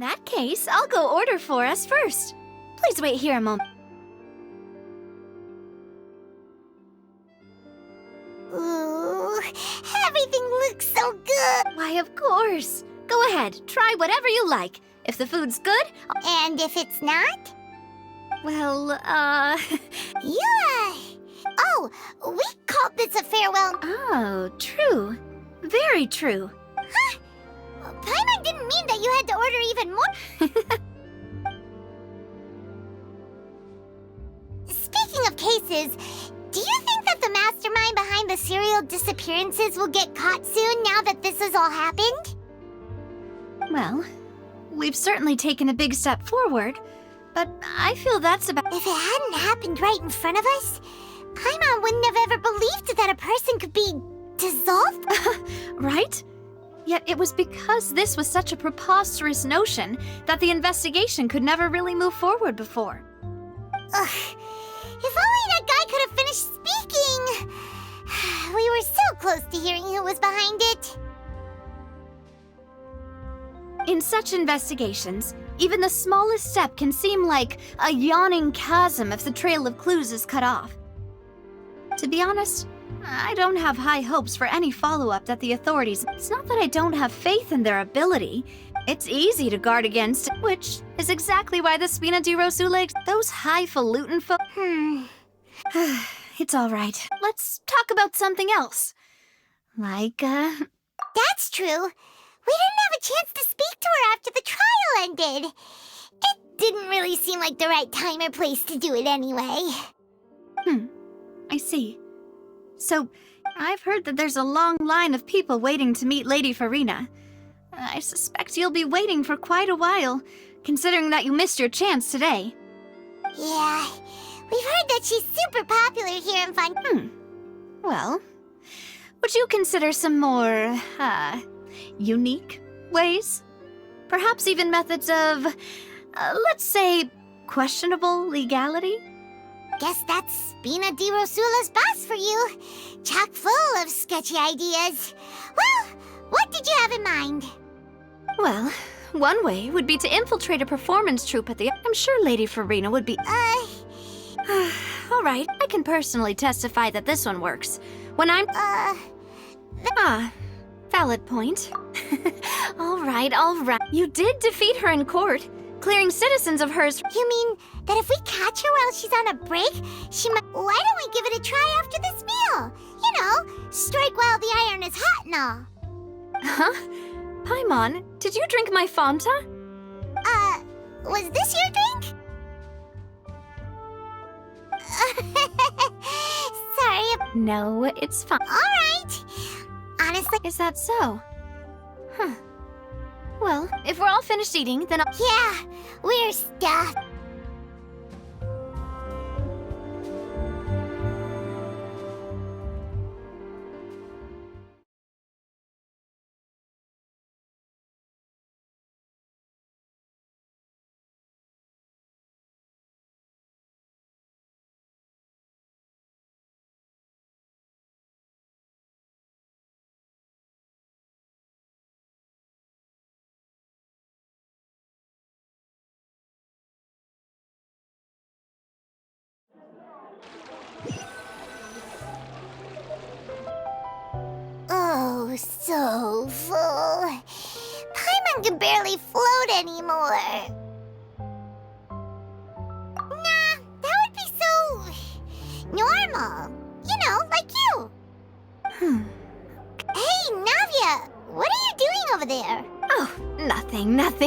that case, I'll go order for us first. Please wait here a moment. Ooh, everything looks so good. Why, of course. Go ahead, try whatever you like. If the food's good, And if it's not? well, Yeah. Oh, we called this a farewell. Oh, true. Very true. Paimon didn't mean that you had to order even more. Speaking of cases, do you think that the mastermind behind the serial disappearances will get caught soon now that this has all happened? Well, we've certainly taken a big step forward, but I feel that's about... If it hadn't happened right in front of us, Paimon wouldn't have ever believed that a person could be dissolved. Right? Yet it was because this was such a preposterous notion that the investigation could never really move forward before. Ugh. If only that guy could have finished speaking! We were so close to hearing who was behind it. In such investigations, even the smallest step can seem like a yawning chasm if the trail of clues is cut off. To be honest, I don't have high hopes for any follow-up that the authorities... It's not that I don't have faith in their ability. It's easy to guard against, which is exactly why the Spina di Rosule... Those highfalutin It's all right. Let's talk about something else. Like, That's true. We didn't have a chance to speak to her after the trial ended. It didn't really seem like the right time or place to do it anyway. I see. So, I've heard that there's a long line of people waiting to meet Lady Farina. I suspect you'll be waiting for quite a while, considering that you missed your chance today. Yeah, we've heard that she's super popular here in Fun. Well, would you consider some more, unique ways? Perhaps even methods of, let's say, questionable legality? Guess that's Spina di Rosula's boss for you. Chock full of sketchy ideas. Well, what did you have in mind? Well, one way would be to infiltrate a performance troupe at the... I'm sure Lady Farina would be... All right, I can personally testify that this one works. When I'm... valid point. All right. You did defeat her in court, clearing citizens of hers... You mean that if we catch her while she's on a break, she might... Why don't we give it a try after this meal? You know, strike while the iron is hot and all. Huh? Paimon, did you drink my Fanta? Was this your drink? Sorry. No, it's fine. All right. Honestly... Is that so? Huh. Well, if we're all finished eating, then I'll... Yeah, we're stuffed. Oh, so full. Paimon can barely float anymore. Nah, that would be so... normal. You know, like you. Hey, Navia, what are you doing over there? Oh, nothing. Let's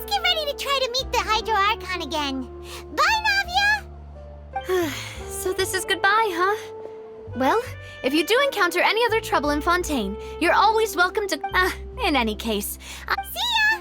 get ready to try to meet the Hydro Archon again. Bye, Navia! So this is goodbye, huh? Well, if you do encounter any other trouble in Fontaine, you're always welcome to... in any case... See ya!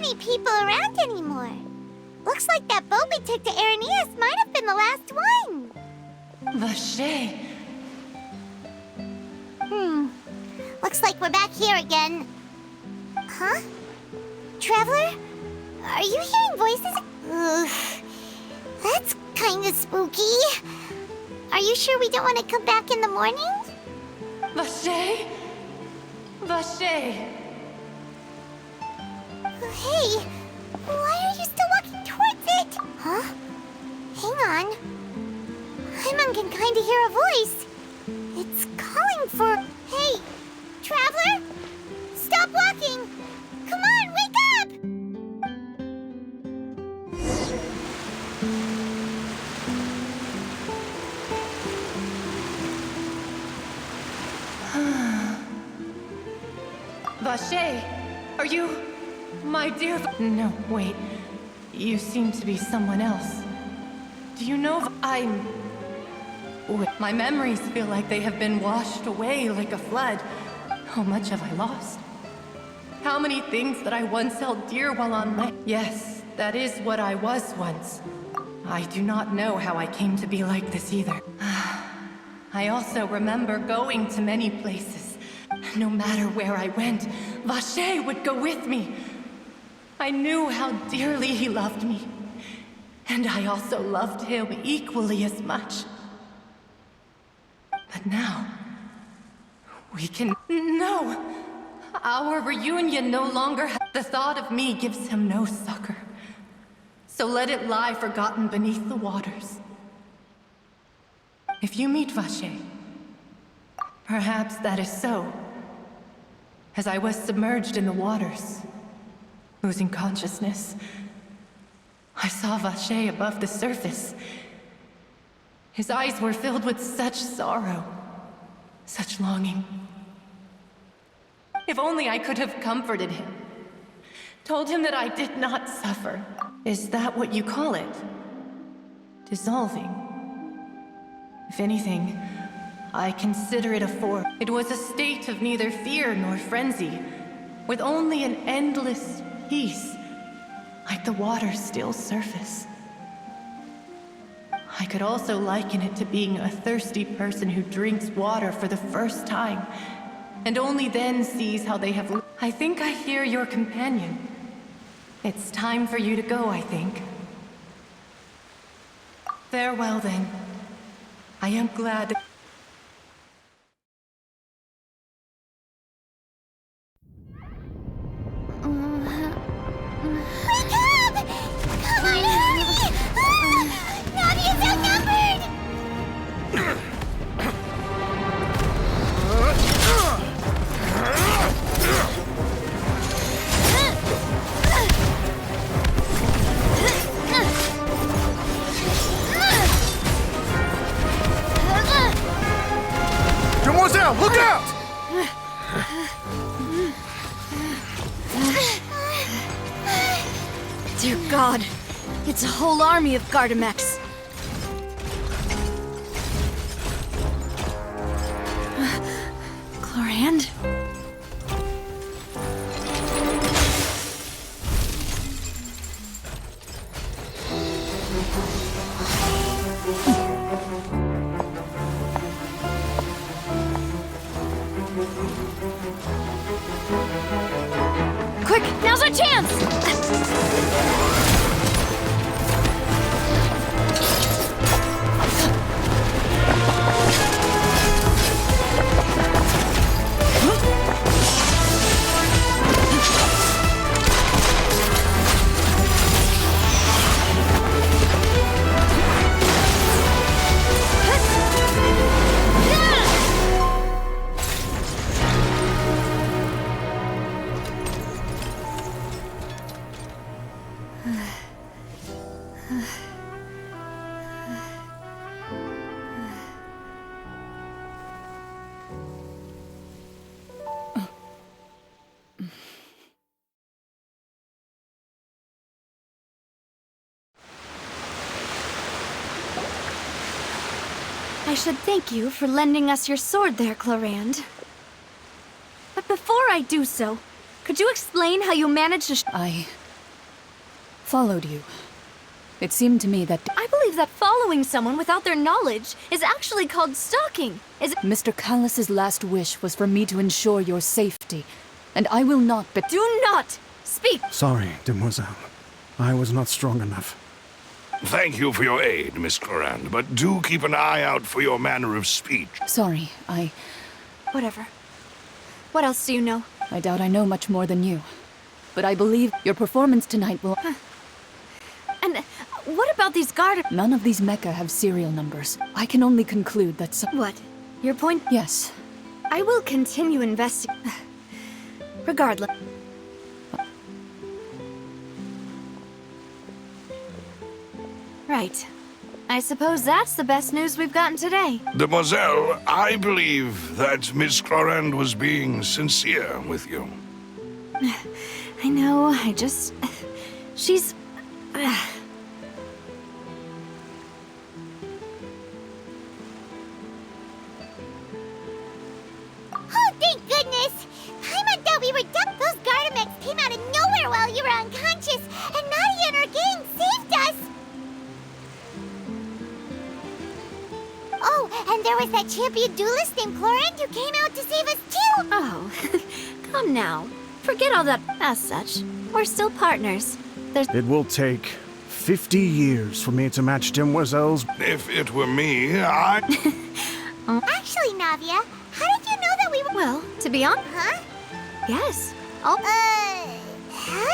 any people around anymore. Looks like that boat we took to Araneus might have been the last one. Vache. Looks like we're back here again. Huh? Traveler? Are you hearing voices? Ugh. That's kinda spooky. Are you sure we don't want to come back in the morning? Vache? Vache. Hey, why are you still walking towards it? Huh? Hang on. Paimon can kinda hear a voice. It's calling for... Hey, Traveler? Stop walking! Come on, wake up! Vache, are you... my dear... No, wait. You seem to be someone else. Do you know I'm... Wait, my memories feel like they have been washed away like a flood. How much have I lost? How many things that I once held dear while on land? Yes, that is what I was once. I do not know how I came to be like this either. I also remember going to many places. No matter where I went, Vache would go with me. I knew how dearly he loved me. And I also loved him equally as much. But now... we can... No! Our reunion no longer... The thought of me gives him no succor. So let it lie forgotten beneath the waters. If you meet Vache, perhaps that is so. As I was submerged in the waters, losing consciousness, I saw Vache above the surface. His eyes were filled with such sorrow, such longing. If only I could have comforted him, told him that I did not suffer. Is that what you call it? Dissolving? If anything, I consider it a form. It was a state of neither fear nor frenzy, with only an endless peace, like the water's still surface. I could also liken it to being a thirsty person who drinks water for the first time, and only then sees how they have... I think I hear your companion. It's time for you to go, I think. Farewell, then. I am glad... Wake up! Come on, hurry! Navi is outnumbered! Demoiselle, look out! Dear God, it's a whole army of Gardamex. Chlorand? Quick, now's our chance! I should thank you for lending us your sword there, Chlorand. But before I do so, could you explain how you managed to followed you. It seemed to me that I believe that following someone without their knowledge is actually called stalking. Is it? Mr. Callus's last wish was for me to ensure your safety, and I will not be— Do not speak! Sorry, demoiselle. I was not strong enough. Thank you for your aid, Miss Clorand, but do keep an eye out for your manner of speech. Sorry, Whatever. What else do you know? I doubt I know much more than you. But I believe your performance tonight will— And what about these guard— None of these mecha have serial numbers. I can only conclude that some— What? Your point? Yes. I will continue investigating. Regardless. Right. I suppose that's the best news we've gotten today. Demoiselle, I believe that Miss Clorand was being sincere with you. I know, she's... Oh, thank goodness! Paimon thought we were done. Those Gardamex came out of nowhere while you were unconscious, and Nadia and her gang saved us! Oh, and there was that champion duelist named Clorand who came out to save us too! Oh, come now. Forget all that. As such, we're still partners. There's... It will take 50 years for me to match Demoiselle's. If it were me, I... Actually, Navia, how did you know that we were— Well, to be honest... Huh? Yes. How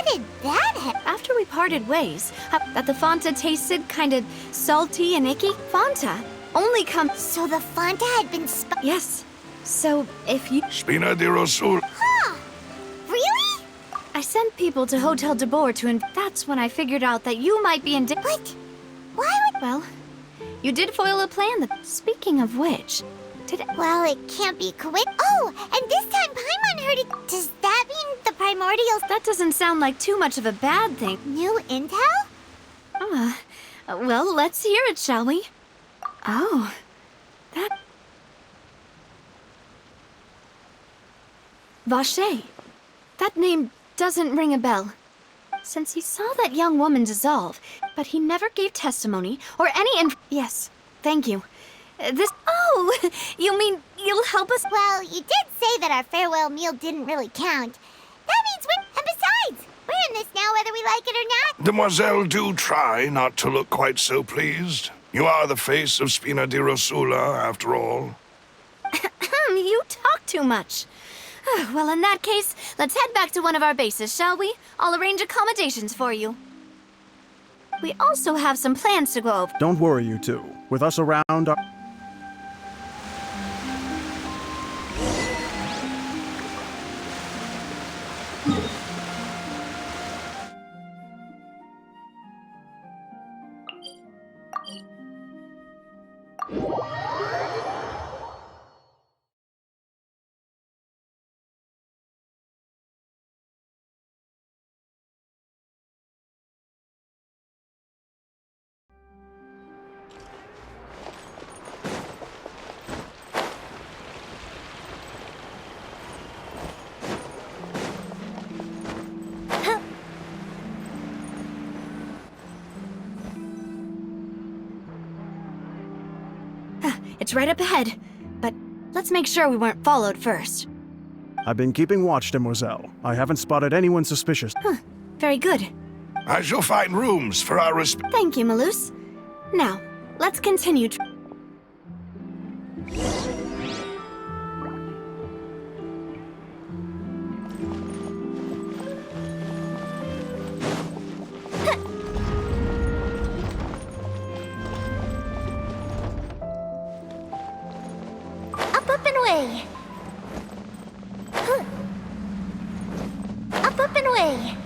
did that happen? After we parted ways, that the Fanta tasted kind of salty and icky. Fanta only comes... So the Fanta had been Yes. So, if you... Spina di Rosul. Huh! Really? I sent people to Hotel de Boer to... That's when I figured out that you might be in... What? Why would— Well, you did foil a plan that... Speaking of which, did... Well, it can't be Oh, and this time Paimon heard it. Does that mean the primordials— That doesn't sound like too much of a bad thing. New intel? Well, let's hear it, shall we? Oh, that... Vache. That name doesn't ring a bell. Since he saw that young woman dissolve, but he never gave testimony or any Yes, thank you. This... Oh, you mean you'll help us? Well, you did say that our farewell meal didn't really count. That means we're— And besides, we're in this now whether we like it or not. Demoiselle, do try not to look quite so pleased. You are the face of Spina di Rosula, after all. You talk too much. Well, in that case, let's head back to one of our bases, shall we? I'll arrange accommodations for you. We also have some plans to go over. Don't worry, you two. With us around, It's right up ahead, but let's make sure we weren't followed first. I've been keeping watch, Demoiselle. I haven't spotted anyone suspicious. Very good. I shall find rooms for our Thank you, Malus. Now, let's continue. Up and away. Up and away.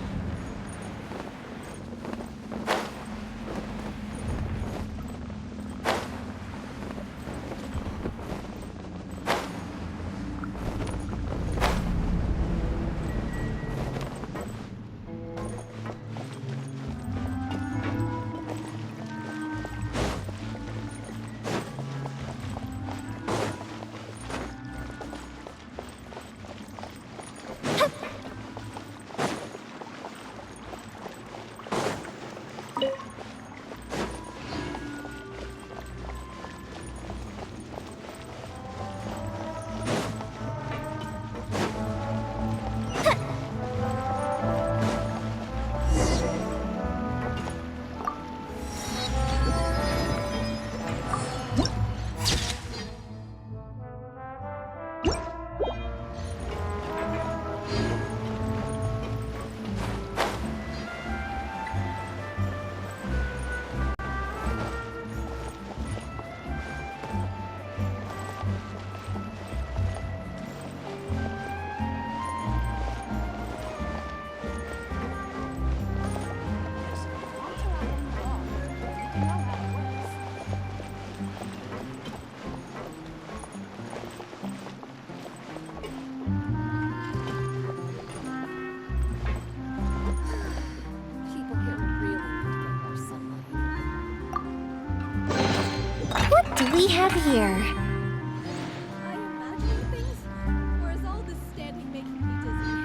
we have here? I imagining things? Or is all this standing making me dizzy?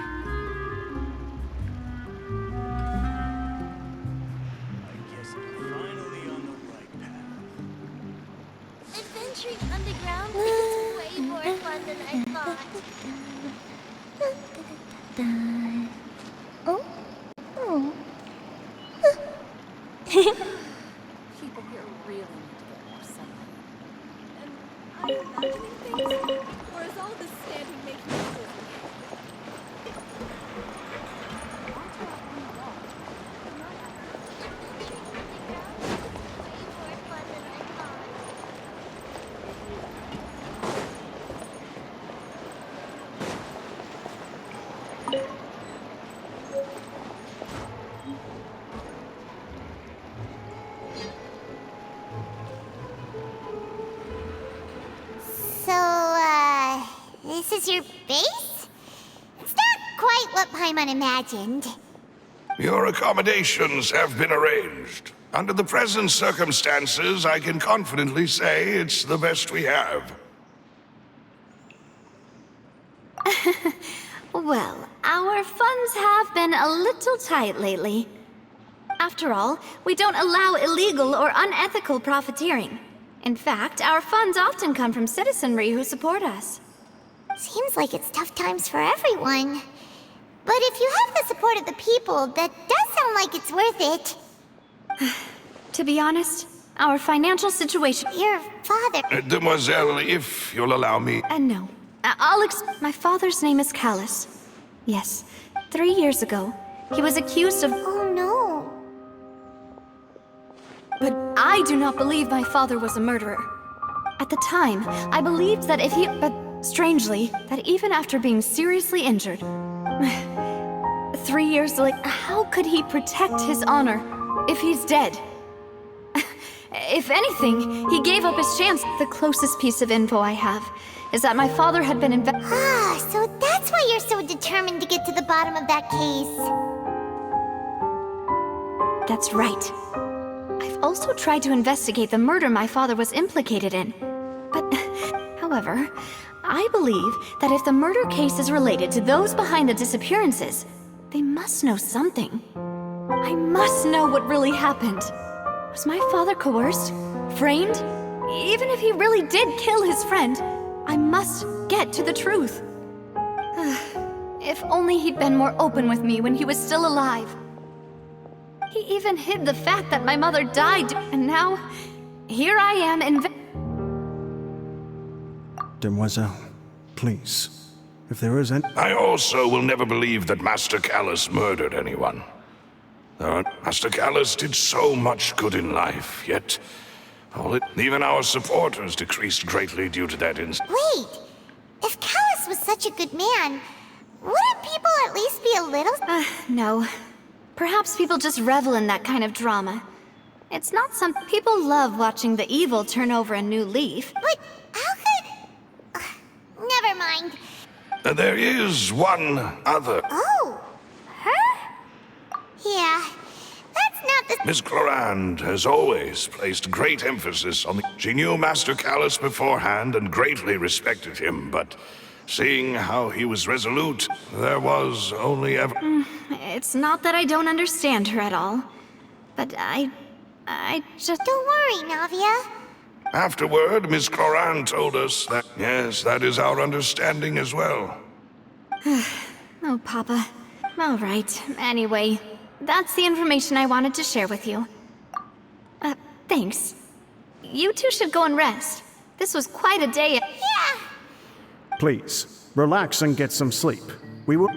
I guess I'm finally on the right path. Adventuring underground is way more fun than I thought. Oh? Oh. People here really need to get more sunlight. And I'm imagining things? Or is all this standing making me dizzy? This is your base? It's not quite what Paimon imagined. Your accommodations have been arranged. Under the present circumstances, I can confidently say it's the best we have. Well, our funds have been a little tight lately. After all, we don't allow illegal or unethical profiteering. In fact, our funds often come from citizenry who support us. Seems like it's tough times for everyone. But if you have the support of the people, that does sound like it's worth it. To be honest, our financial situation... Your father... Demoiselle, if you'll allow me... No. My father's name is Callus. Yes. 3 years ago, he was accused of... Oh no. But I do not believe my father was a murderer. At the time, I believed that if he... But strangely, that even after being seriously injured... 3 years later, how could he protect his honor if he's dead? If anything, he gave up his chance. The closest piece of info I have is that my father had been So that's why you're so determined to get to the bottom of that case. That's right. I've also tried to investigate the murder my father was implicated in. But, however, I believe that if the murder case is related to those behind the disappearances, they must know something. I must know what really happened. Was my father coerced? Framed? Even if he really did kill his friend, I must get to the truth. If only he'd been more open with me when he was still alive. He even hid the fact that my mother died, and now, here I am Demoiselle, please. If there is any... I also will never believe that Master Callus murdered anyone. Master Callus did so much good in life, yet even our supporters decreased greatly due to that incident. Wait, if Callus was such a good man, wouldn't people at least be a little... No. Perhaps people just revel in that kind of drama. It's not some... People love watching the evil turn over a new leaf. But how could... never mind. There is one other. Oh, her? Yeah, that's not the... Miss Clorand has always placed great emphasis on the... She knew Master Callus beforehand and greatly respected him, but seeing how he was resolute, there was only ever... It's not that I don't understand her at all. But I just... Don't worry, Navia. Afterward, Miss Clorand told us that, yes, that is our understanding as well. Oh, Papa. All right. Anyway, that's the information I wanted to share with you. Thanks. You two should go and rest. This was quite a day. Yeah. Please, relax and get some sleep. We will...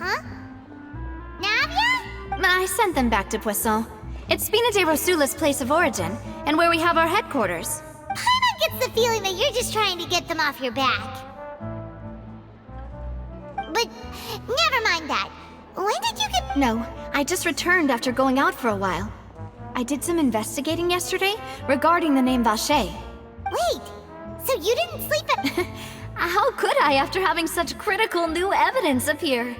Huh? Navia? I sent them back to Poisson. It's Spina de Rosula's place of origin, and where we have our headquarters. Paimon gets the feeling that you're just trying to get them off your back. But never mind that. When did you get... No, I just returned after going out for a while. I did some investigating yesterday regarding the name Vache. Wait, so you didn't sleep at... How could I after having such critical new evidence appear?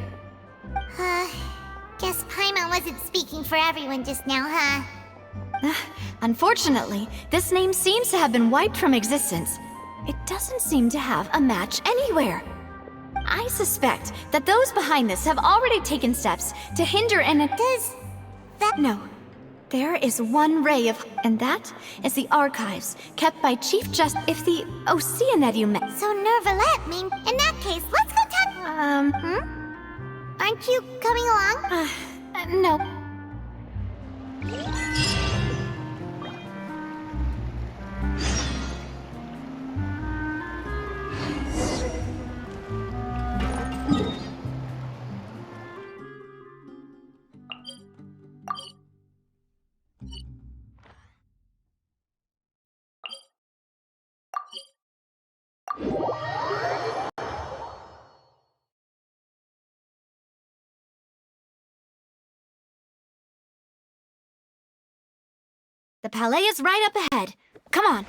Guess Paimon wasn't speaking for everyone just now, huh? Unfortunately, this name seems to have been wiped from existence. It doesn't seem to have a match anywhere. I suspect that those behind this have already taken steps to hinder and... Does that... No. There is one ray of... And that is the archives kept by Chief Justice... If the Oceanid you met... So Nervalette mean... In that case, let's go talk... Aren't you coming along? No. The Palais is right up ahead. Come on.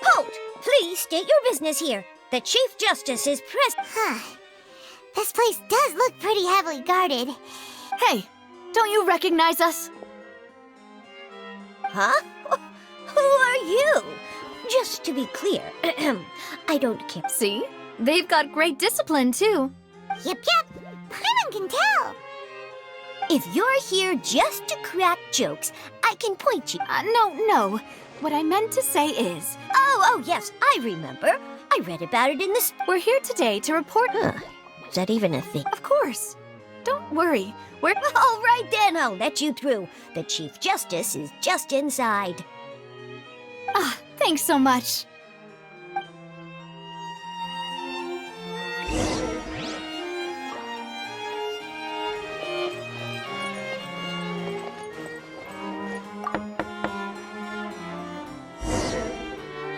Halt! Please state your business here. The Chief Justice is present. This place does look pretty heavily guarded. Hey, don't you recognize us? Huh? Who are you? Just to be clear, I don't care. See? They've got great discipline, too. Yep. Paimon can tell. If you're here just to crack jokes, I can point you. No. What I meant to say is... Oh, yes, I remember. I read about it in the... We're here today to report... Is that even a thing? Of course. Don't worry. We're... All right then, I'll let you through. The Chief Justice is just inside. Thanks so much.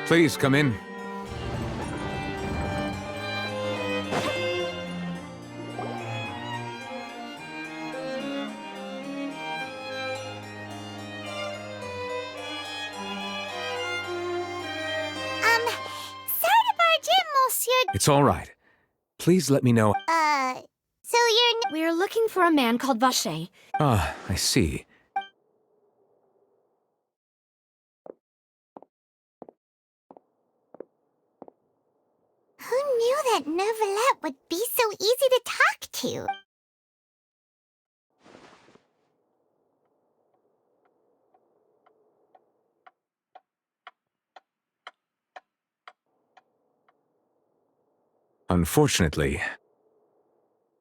Please come in. Sorry to barge in, Monsieur. It's all right. Please let me know. So you're... We're looking for a man called Vache. Ah, I see. Who knew that Nervalette would be so easy to talk to? Unfortunately,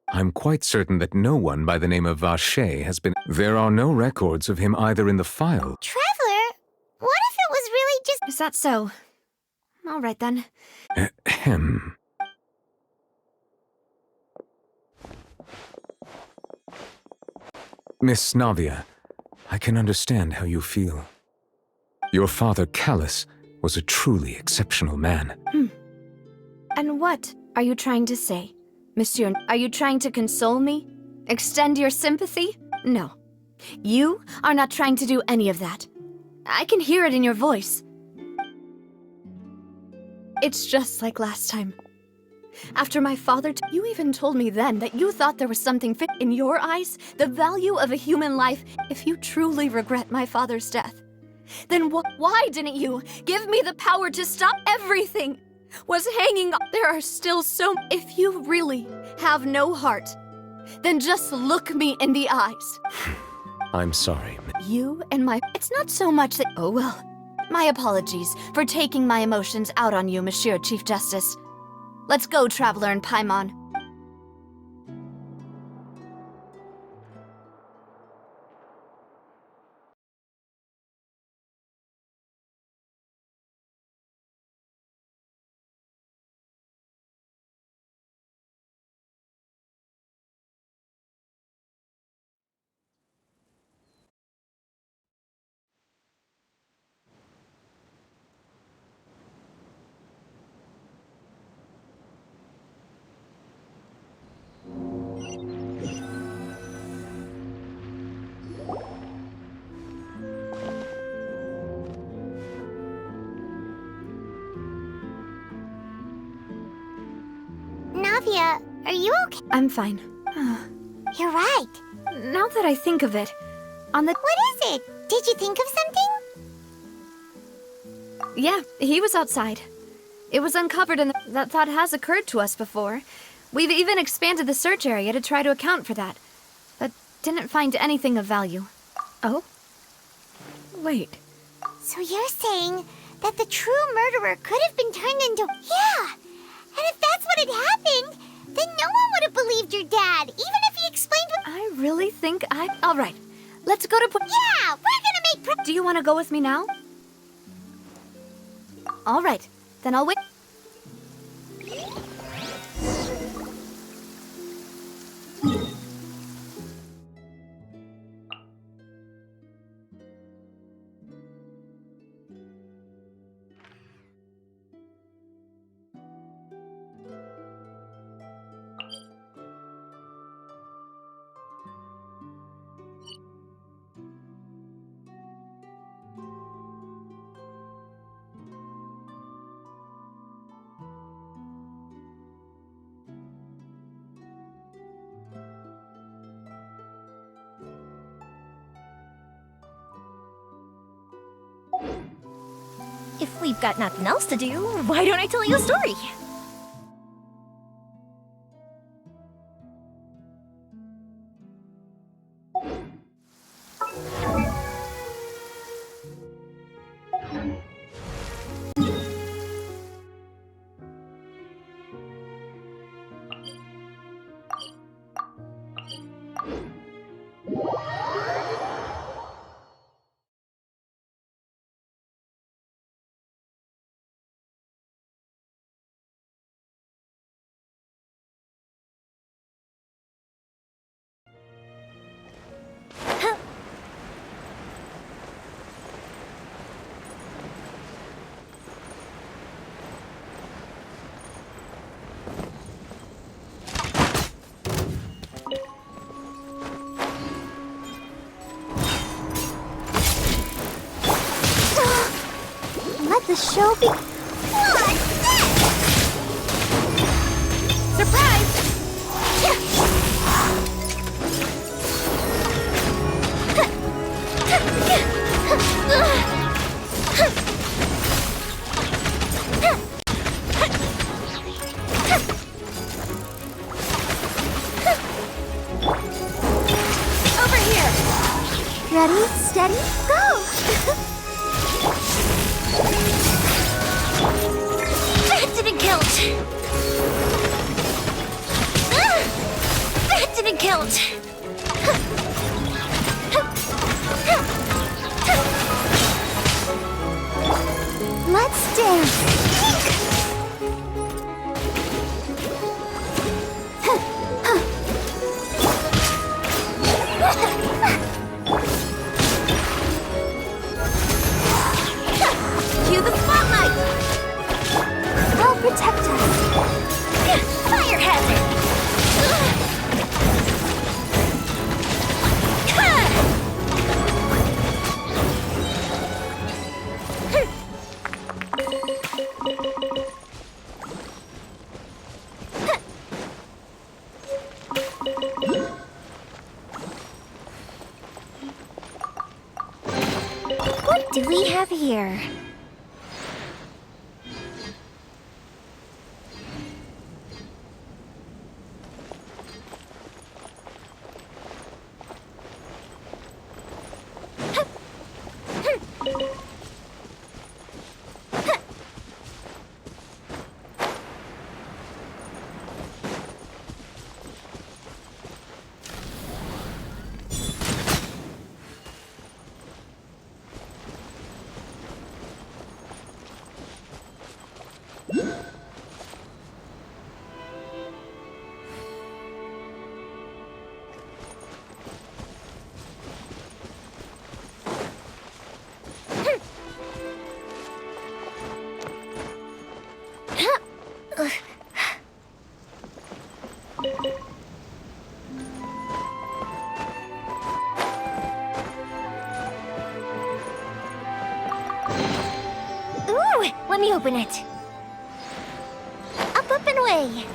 I'm quite certain that no one by the name of Vache has been... There are no records of him either in the file. Traveler? What if it was really just... Is that so? All right, then. Ahem. Miss Navia, I can understand how you feel. Your father, Callus, was a truly exceptional man. And what are you trying to say? Monsieur, are you trying to console me? Extend your sympathy? No. You are not trying to do any of that. I can hear it in your voice. It's just like last time. After my father, you even told me then that you thought there was something fit in your eyes, the value of a human life. If you truly regret my father's death, then why didn't you give me the power to stop everything? Was hanging up. There are still so... If you really have no heart, then just look me in the eyes. I'm sorry. You and my... It's not so much that... Oh, well. My apologies for taking my emotions out on you, Monsieur Chief Justice. Let's go, Traveler and Paimon. Navia, are you okay? I'm fine. You're right. Now that I think of it, on the... What is it? Did you think of something? Yeah, he was outside. It was uncovered and that thought has occurred to us before. We've even expanded the search area to try to account for that, but didn't find anything of value. Oh? Wait. So you're saying that the true murderer could have been turned into... Yeah! And if that's what had happened, then no one would have believed your dad, even if he explained what... I really think I... Alright, let's go to... Yeah! We're gonna make... Do you want to go with me now? Alright, then I'll wait. If we've got nothing else to do, why don't I tell you a story? Let the show be... Over here! Ready, steady, go! That didn't count! That didn't count! Let's dance! Cue the spotlight! They'll protect us. Fire hazard! What do we have here? open it. Up, and away.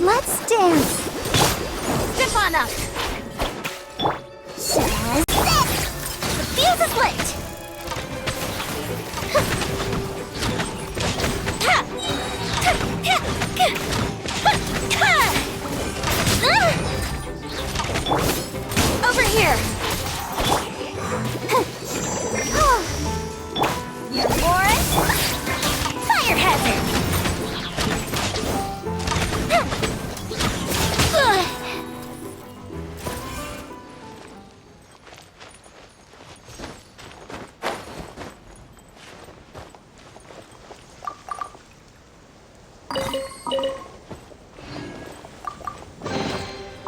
Let's dance. Step on up. Says this. The fuse is lit. Over here. You're bored? Fire hazard.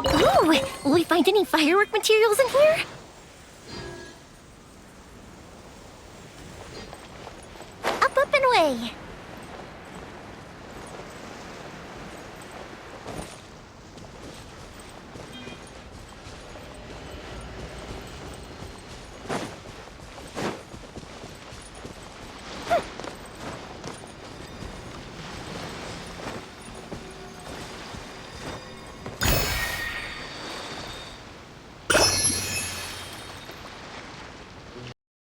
Ooh, will we find any firework materials in here?